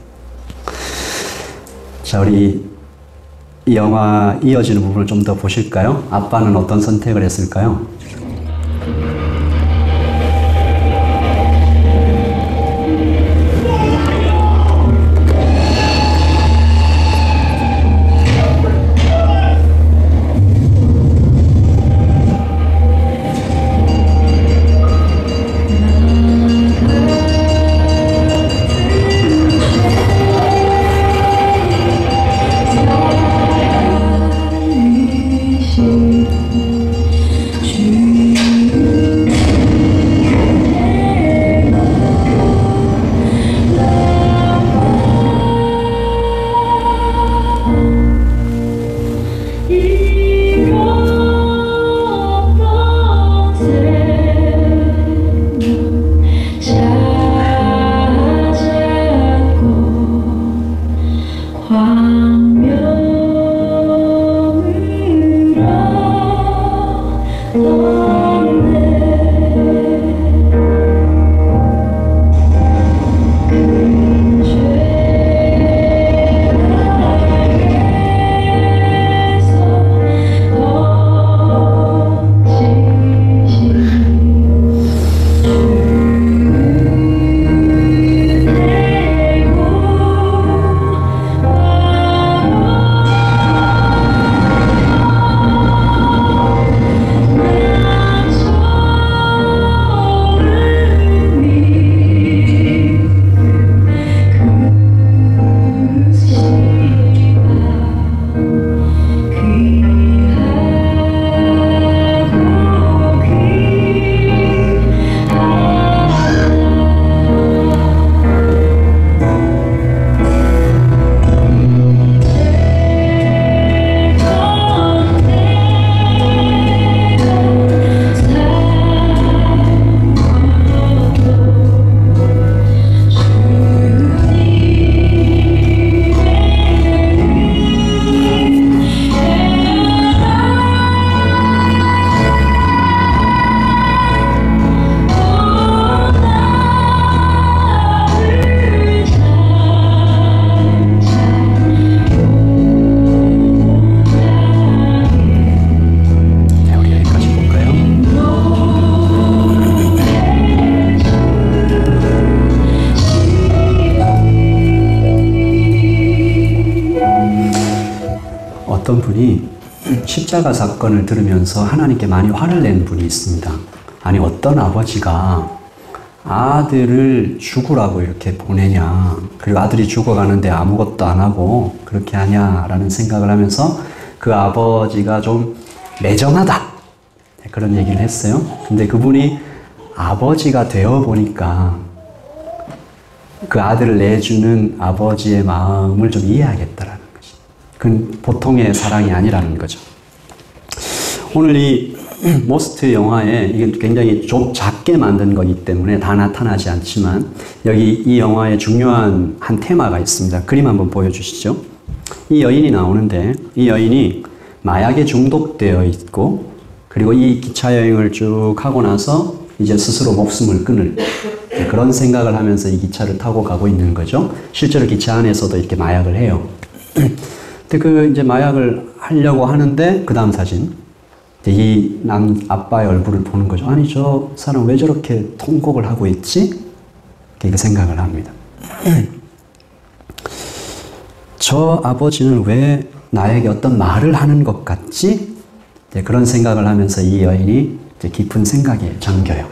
자, 우리 이 영화 이어지는 부분을 좀 더 보실까요? 아빠는 어떤 선택을 했을까요? 주의 어떤 분이 십자가 사건을 들으면서 하나님께 많이 화를 낸 분이 있습니다. 아니 어떤 아버지가 아들을 죽으라고 이렇게 보내냐, 그리고 아들이 죽어가는데 아무것도 안 하고 그렇게 하냐라는 생각을 하면서 그 아버지가 좀 매정하다 그런 얘기를 했어요. 근데 그분이 아버지가 되어 보니까 그 아들을 내주는 아버지의 마음을 좀 이해하겠다라는 거죠. 그건 보통의 사랑이 아니라는 거죠. 오늘 이 모스트 영화에 이게 굉장히 좀 작게 만든 거기 때문에 다 나타나지 않지만 여기 이 영화에 중요한 한 테마가 있습니다. 그림 한번 보여주시죠. 이 여인이 나오는데 이 여인이 마약에 중독되어 있고 그리고 이 기차 여행을 쭉 하고 나서 이제 스스로 목숨을 끊을 그런 생각을 하면서 이 기차를 타고 가고 있는 거죠. 실제로 기차 안에서도 이렇게 마약을 해요. 근데 이제 마약을 하려고 하는데 그 다음 사진. 이 아빠의 얼굴을 보는 거죠. 아니, 저 사람 왜 저렇게 통곡을 하고 있지? 이렇게 생각을 합니다. 저 아버지는 왜 나에게 어떤 말을 하는 것 같지? 그런 생각을 하면서 이 여인이 깊은 생각에 잠겨요.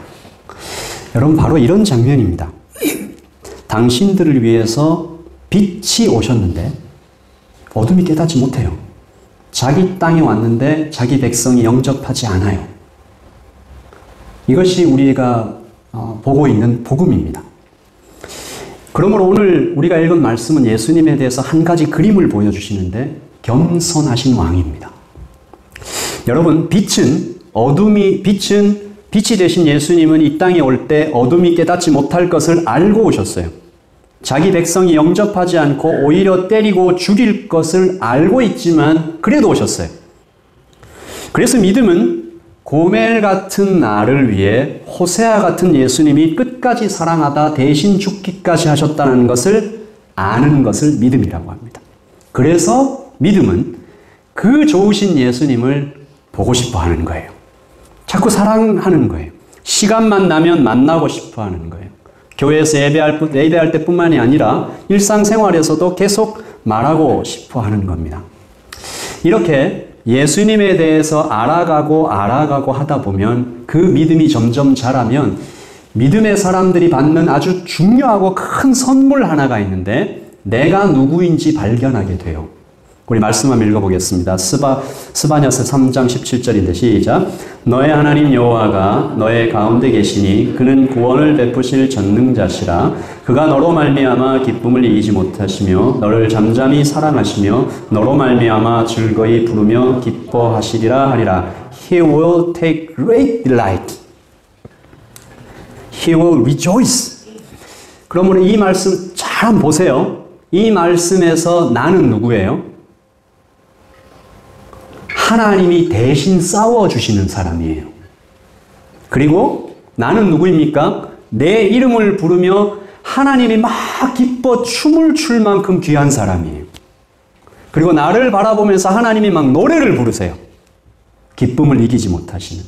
여러분, 바로 이런 장면입니다. 당신들을 위해서 빛이 오셨는데 어둠이 깨닫지 못해요. 자기 땅에 왔는데 자기 백성이 영접하지 않아요. 이것이 우리가 보고 있는 복음입니다. 그러므로 오늘 우리가 읽은 말씀은 예수님에 대해서 한 가지 그림을 보여주시는데 겸손하신 왕입니다. 여러분, 빛이 되신 예수님은 이 땅에 올 때 어둠이 깨닫지 못할 것을 알고 오셨어요. 자기 백성이 영접하지 않고 오히려 때리고 죽일 것을 알고 있지만 그래도 오셨어요. 그래서 믿음은 고멜 같은 나를 위해 호세아 같은 예수님이 끝까지 사랑하다 대신 죽기까지 하셨다는 것을 아는 것을 믿음이라고 합니다. 그래서 믿음은 그 좋으신 예수님을 보고 싶어 하는 거예요. 자꾸 사랑하는 거예요. 시간만 나면 만나고 싶어 하는 거예요. 교회에서 예배할 때뿐만이 아니라 일상생활에서도 계속 말하고 싶어 하는 겁니다. 이렇게 예수님에 대해서 알아가고 하다 보면 그 믿음이 점점 자라면 믿음의 사람들이 받는 아주 중요하고 큰 선물 하나가 있는데 내가 누구인지 발견하게 돼요. 우리 말씀 한번 읽어보겠습니다. 스바냐서 3장 17절인데 시작. 너의 하나님 여호와가 너의 가운데 계시니 그는 구원을 베푸실 전능자시라. 그가 너로 말미암아 기쁨을 이기지 못하시며 너를 잠잠히 사랑하시며 너로 말미암아 즐거이 부르며 기뻐하시리라 하리라. He will take great delight. He will rejoice. 그러므로 이 말씀 잘 한번 보세요. 이 말씀에서 나는 누구예요? 하나님이 대신 싸워주시는 사람이에요. 그리고 나는 누구입니까? 내 이름을 부르며 하나님이 막 기뻐 춤을 출 만큼 귀한 사람이에요. 그리고 나를 바라보면서 하나님이 막 노래를 부르세요. 기쁨을 이기지 못하시는.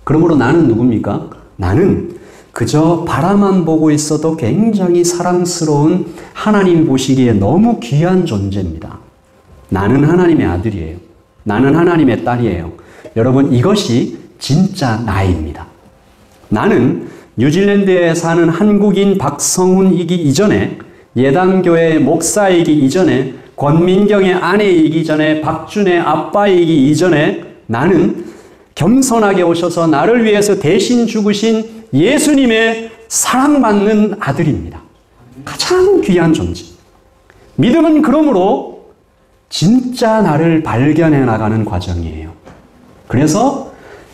그러므로 나는 누굽니까? 나는 그저 바라만 보고 있어도 굉장히 사랑스러운 하나님 보시기에 너무 귀한 존재입니다. 나는 하나님의 아들이에요. 나는 하나님의 딸이에요. 여러분, 이것이 진짜 나입니다. 나는 뉴질랜드에 사는 한국인 박성훈이기 이전에, 예단교회 목사이기 이전에, 권민경의 아내이기 전에, 박준의 아빠이기 이전에 나는 겸손하게 오셔서 나를 위해서 대신 죽으신 예수님의 사랑받는 아들입니다. 가장 귀한 존재. 믿음은 그러므로 진짜 나를 발견해 나가는 과정이에요. 그래서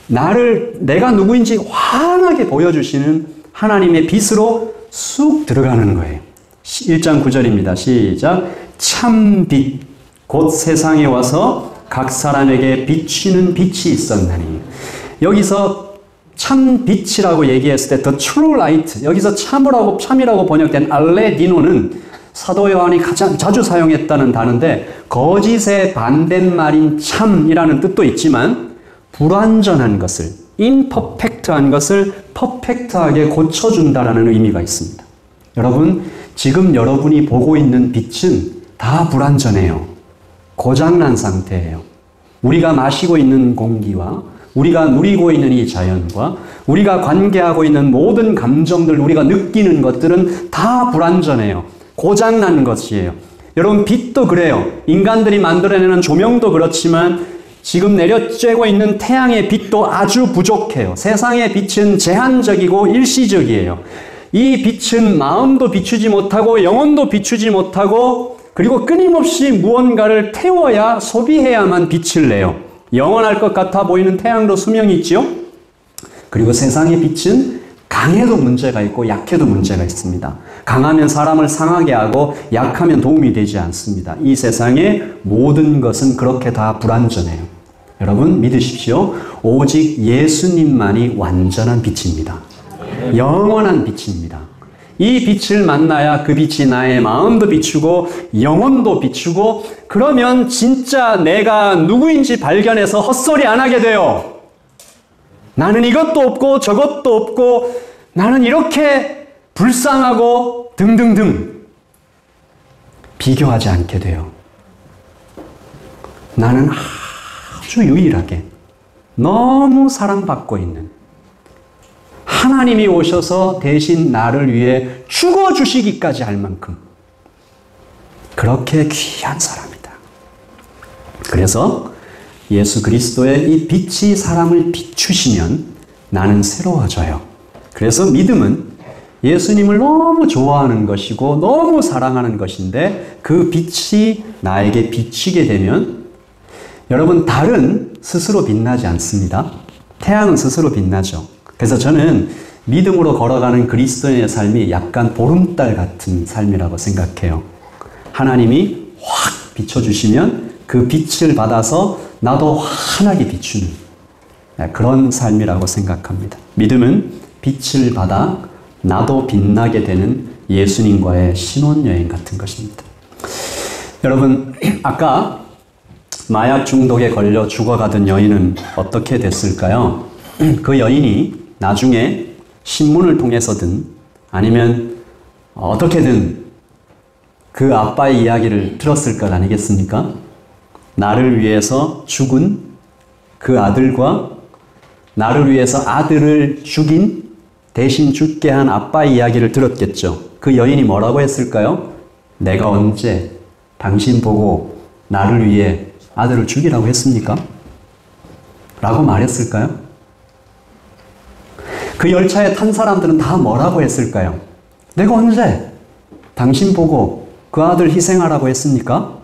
내가 누구인지 환하게 보여주시는 하나님의 빛으로 쑥 들어가는 거예요. 1장 9절입니다. 시작. 참 빛, 곧 세상에 와서 각 사람에게 비추는 빛이 있었나니. 여기서 참 빛이라고 얘기했을 때 the true light, 여기서 참이라고 번역된 알레디노는 사도 요한이 가장 자주 사용했다는 단어인데 거짓의 반대말인 참이라는 뜻도 있지만 불완전한 것을, imperfect한 것을 퍼펙트하게 고쳐준다라는 의미가 있습니다. 여러분, 지금 여러분이 보고 있는 빛은 다 불완전해요. 고장난 상태예요. 우리가 마시고 있는 공기와 우리가 누리고 있는 이 자연과 우리가 관계하고 있는 모든 감정들, 우리가 느끼는 것들은 다 불완전해요. 고장난 것이에요. 여러분, 빛도 그래요. 인간들이 만들어내는 조명도 그렇지만 지금 내려쬐고 있는 태양의 빛도 아주 부족해요. 세상의 빛은 제한적이고 일시적이에요. 이 빛은 마음도 비추지 못하고 영혼도 비추지 못하고 그리고 끊임없이 무언가를 태워야 소비해야만 빛을 내요. 영원할 것 같아 보이는 태양도 수명이 있지요. 그리고 세상의 빛은 강해도 문제가 있고 약해도 문제가 있습니다. 강하면 사람을 상하게 하고 약하면 도움이 되지 않습니다. 이 세상의 모든 것은 그렇게 다 불완전해요. 여러분 믿으십시오. 오직 예수님만이 완전한 빛입니다. 영원한 빛입니다. 이 빛을 만나야 그 빛이 나의 마음도 비추고 영혼도 비추고 그러면 진짜 내가 누구인지 발견해서 헛소리 안 하게 돼요. 나는 이것도 없고 저것도 없고 나는 이렇게 불쌍하고 등등등 비교하지 않게 돼요. 나는 아주 유일하게 너무 사랑받고 있는 하나님이 오셔서 대신 나를 위해 죽어주시기까지 할 만큼 그렇게 귀한 사람이다. 그래서 예수 그리스도의 이 빛이 사람을 비추시면 나는 새로워져요. 그래서 믿음은 예수님을 너무 좋아하는 것이고 너무 사랑하는 것인데 그 빛이 나에게 비치게 되면 여러분 달은 스스로 빛나지 않습니다. 태양은 스스로 빛나죠. 그래서 저는 믿음으로 걸어가는 그리스도인의 삶이 약간 보름달 같은 삶이라고 생각해요. 하나님이 확 비춰주시면 그 빛을 받아서 나도 환하게 비추는 그런 삶이라고 생각합니다. 믿음은 빛을 받아 나도 빛나게 되는 예수님과의 신혼여행 같은 것입니다. 여러분, 아까 마약 중독에 걸려 죽어가던 여인은 어떻게 됐을까요? 그 여인이 나중에 신문을 통해서든 아니면 어떻게든 그 아빠의 이야기를 들었을 것 아니겠습니까? 나를 위해서 죽은 그 아들과 나를 위해서 아들을 죽인 대신 죽게 한 아빠의 이야기를 들었겠죠. 그 여인이 뭐라고 했을까요? 내가 언제 당신 보고 나를 위해 아들을 죽이라고 했습니까? 라고 말했을까요? 그 열차에 탄 사람들은 다 뭐라고 했을까요? 내가 언제 당신 보고 그 아들 희생하라고 했습니까?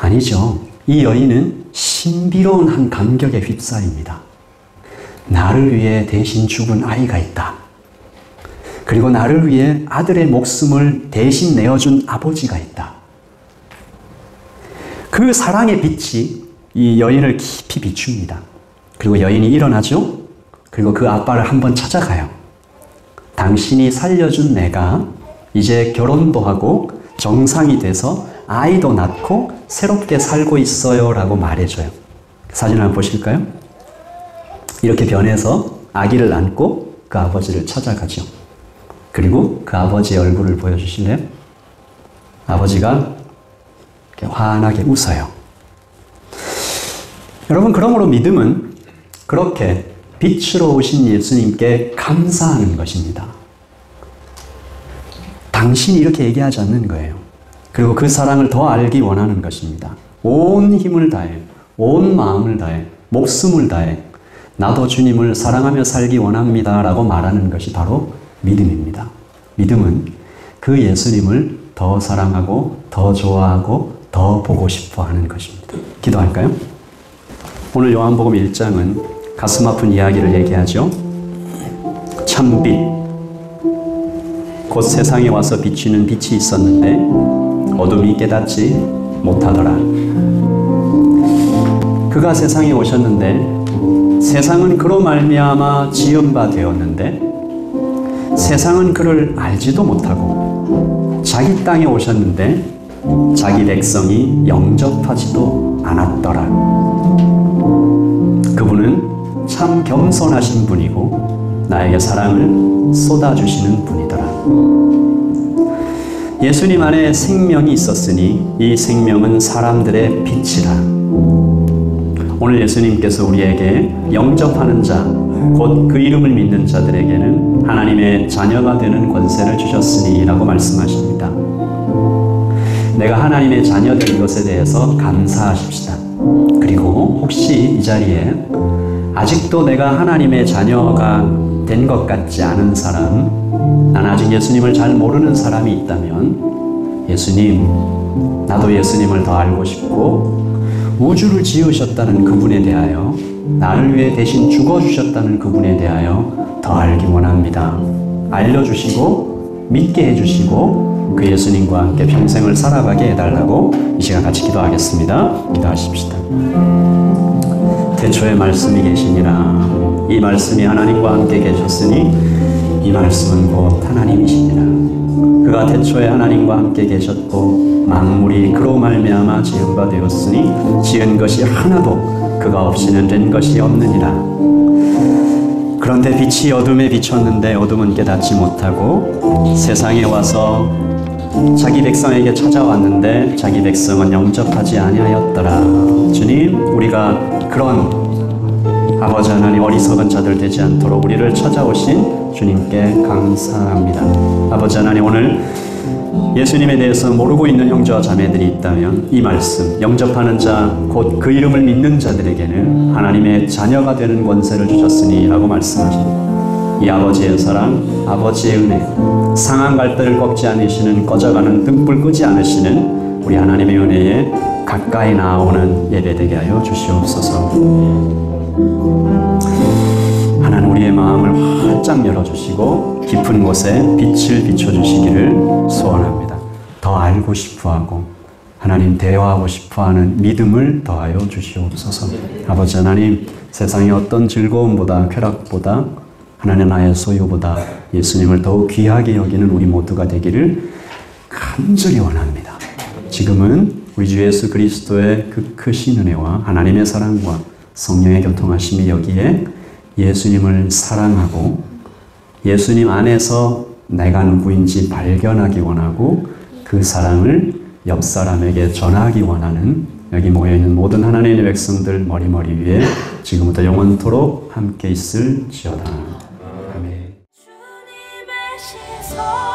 아니죠. 이 여인은 신비로운 한 감격에 휩싸입니다. 나를 위해 대신 죽은 아이가 있다. 그리고 나를 위해 아들의 목숨을 대신 내어준 아버지가 있다. 그 사랑의 빛이 이 여인을 깊이 비춥니다. 그리고 여인이 일어나죠. 그리고 그 아빠를 한번 찾아가요. 당신이 살려준 내가 이제 결혼도 하고 정상이 돼서 아이도 낳고 새롭게 살고 있어요 라고 말해줘요. 사진 한번 보실까요? 이렇게 변해서 아기를 안고 그 아버지를 찾아가죠. 그리고 그 아버지의 얼굴을 보여주실래요? 아버지가 이렇게 환하게 웃어요. 여러분, 그러므로 믿음은 그렇게 빛으로 오신 예수님께 감사하는 것입니다. 당신이 이렇게 얘기하지 않는 거예요. 그리고 그 사랑을 더 알기 원하는 것입니다. 온 힘을 다해, 온 마음을 다해, 목숨을 다해 나도 주님을 사랑하며 살기 원합니다 라고 말하는 것이 바로 믿음입니다. 믿음은 그 예수님을 더 사랑하고 더 좋아하고 더 보고 싶어 하는 것입니다. 기도할까요? 오늘 요한복음 1장은 가슴 아픈 이야기를 얘기하죠. 참빛, 곧 세상에 와서 비치는 빛이 있었는데 어둠이 깨닫지 못하더라. 그가 세상에 오셨는데 세상은 그로 말미암아 지은 바 되었는데 세상은 그를 알지도 못하고 자기 땅에 오셨는데 자기 백성이 영접하지도 않았더라. 그분은 참 겸손하신 분이고 나에게 사랑을 쏟아주시는 분이더라. 예수님 안에 생명이 있었으니 이 생명은 사람들의 빛이라. 오늘 예수님께서 우리에게 영접하는 자, 곧 그 이름을 믿는 자들에게는 하나님의 자녀가 되는 권세를 주셨으니 라고 말씀하십니다. 내가 하나님의 자녀된 것에 대해서 감사하십시다. 그리고 혹시 이 자리에 아직도 내가 하나님의 자녀가 된 것 같지 않은 사람, 난 아직 예수님을 잘 모르는 사람이 있다면 예수님, 나도 예수님을 더 알고 싶고 우주를 지으셨다는 그분에 대하여, 나를 위해 대신 죽어주셨다는 그분에 대하여 더 알기 원합니다. 알려주시고 믿게 해주시고 그 예수님과 함께 평생을 살아가게 해달라고 이 시간 같이 기도하겠습니다. 기도하십시다. 태초에 말씀이 계시니라. 이 말씀이 하나님과 함께 계셨으니 이 말씀은 곧 하나님이시니라. 그가 태초에 하나님과 함께 계셨고 만물이 그로 말미암아 지은 바 되었으니 지은 것이 하나도 그가 없이는 된 것이 없느니라. 그런데 빛이 어둠에 비쳤는데 어둠은 깨닫지 못하고 세상에 와서 자기 백성에게 찾아왔는데 자기 백성은 영접하지 아니하였더라. 주님, 우리가 그런 아버지 하나님 어리석은 자들 되지 않도록 우리를 찾아오신 주님께 감사합니다. 아버지 하나님, 오늘 예수님에 대해서 모르고 있는 형제와 자매들이 있다면 이 말씀, 영접하는 자, 곧 그 이름을 믿는 자들에게는 하나님의 자녀가 되는 권세를 주셨으니 라고 말씀하십니다. 이 아버지의 사랑, 아버지의 은혜, 상한 갈대를 꺾지 않으시는, 꺼져가는 등불 끄지 않으시는 우리 하나님의 은혜에 가까이 나아오는 예배되게 하여 주시옵소서. 하나님, 우리의 마음을 활짝 열어주시고 깊은 곳에 빛을 비춰주시기를 소원합니다. 더 알고 싶어하고 하나님 대화하고 싶어하는 믿음을 더하여 주시옵소서. 아버지 하나님, 세상의 어떤 즐거움보다 쾌락보다 하나님 나의 소유보다 예수님을 더욱 귀하게 여기는 우리 모두가 되기를 간절히 원합니다. 지금은 우리 주 예수 그리스도의 그 크신 은혜와 하나님의 사랑과 성령의 교통하심이 여기에 예수님을 사랑하고 예수님 안에서 내가 누구인지 발견하기 원하고 그 사랑을 옆 사람에게 전하기 원하는 여기 모여있는 모든 하나님의 백성들 머리 위에 지금부터 영원토록 함께 있을지어다. 아멘. 주님의 시선